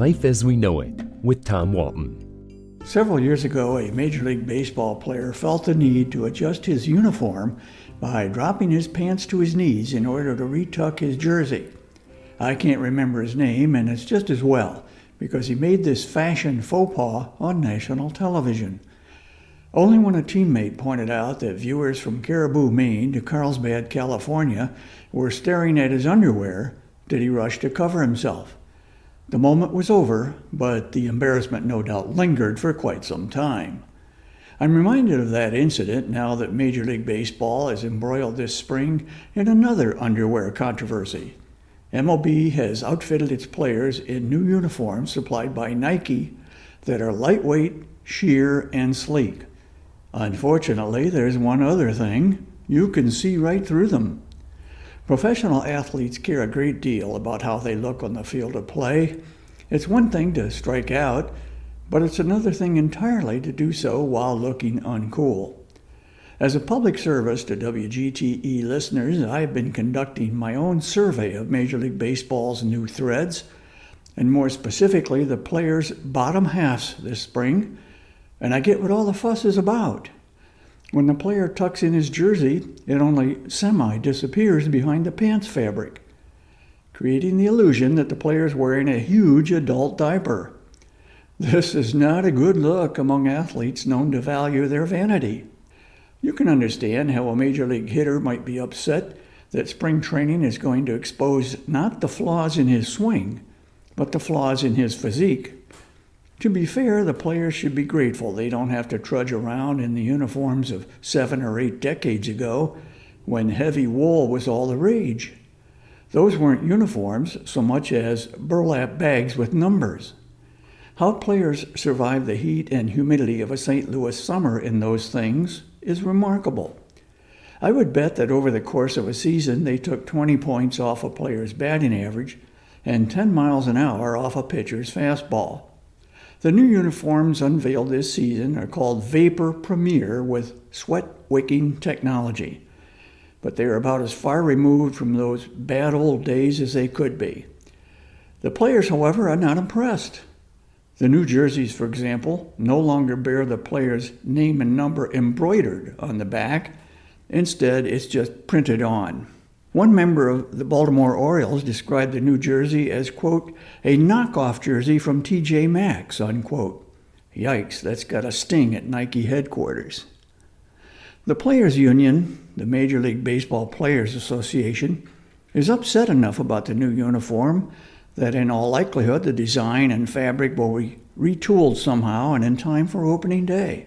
Life as We Know It with Tom Walton. Several years ago, a Major League Baseball player felt the need to adjust his uniform by dropping his pants to his knees in order to retuck his jersey. I can't remember his name, and it's just as well, because he made this fashion faux pas on national television. Only when a teammate pointed out that viewers from Caribou, Maine to Carlsbad, California were staring at his underwear did he rush to cover himself. The moment was over, but the embarrassment no doubt lingered for quite some time. I'm reminded of that incident now that Major League Baseball is embroiled this spring in another underwear controversy. MLB has outfitted its players in new uniforms supplied by Nike that are lightweight, sheer, and sleek. Unfortunately, there's one other thing. You can see right through them. Professional athletes care a great deal about how they look on the field of play. It's one thing to strike out, but it's another thing entirely to do so while looking uncool. As a public service to WGTE listeners, I've been conducting my own survey of Major League Baseball's new threads, and more specifically the players' bottom halves this spring, and I get what all the fuss is about. When the player tucks in his jersey, it only semi-disappears behind the pants fabric, creating the illusion that the player is wearing a huge adult diaper. This is not a good look among athletes known to value their vanity. You can understand how a major league hitter might be upset that spring training is going to expose not the flaws in his swing, but the flaws in his physique. To be fair, the players should be grateful they don't have to trudge around in the uniforms of 7 or 8 decades ago when heavy wool was all the rage. Those weren't uniforms so much as burlap bags with numbers. How players survive the heat and humidity of a St. Louis summer in those things is remarkable. I would bet that over the course of a season they took 20 points off a player's batting average and 10 miles an hour off a pitcher's fastball. The new uniforms unveiled this season are called Vapor Premier with sweat-wicking technology, but they are about as far removed from those bad old days as they could be. The players, however, are not impressed. The new jerseys, for example, no longer bear the player's name and number embroidered on the back. Instead, it's just printed on. One member of the Baltimore Orioles described the new jersey as, quote, a knockoff jersey from TJ Maxx, unquote. Yikes, that's got a sting at Nike headquarters. The Players Union, the Major League Baseball Players Association, is upset enough about the new uniform that in all likelihood the design and fabric will be retooled somehow and in time for opening day.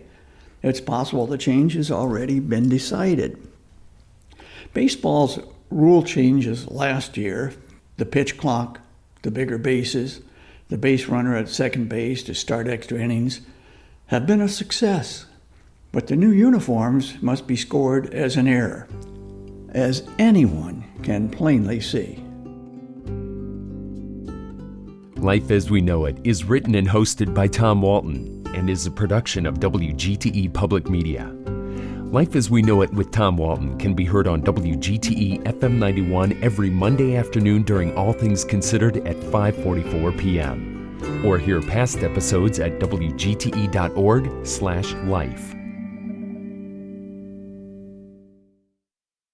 It's possible the change has already been decided. Baseball's rule changes last year, the pitch clock, the bigger bases, the base runner at second base to start extra innings, have been a success. But the new uniforms must be scored as an error, as anyone can plainly see. Life as We Know It is written and hosted by Tom Walton and is a production of WGTE Public Media. Life as We Know It with Tom Walton can be heard on WGTE FM 91 every Monday afternoon during All Things Considered at 5:44 p.m. Or hear past episodes at WGTE.org/life.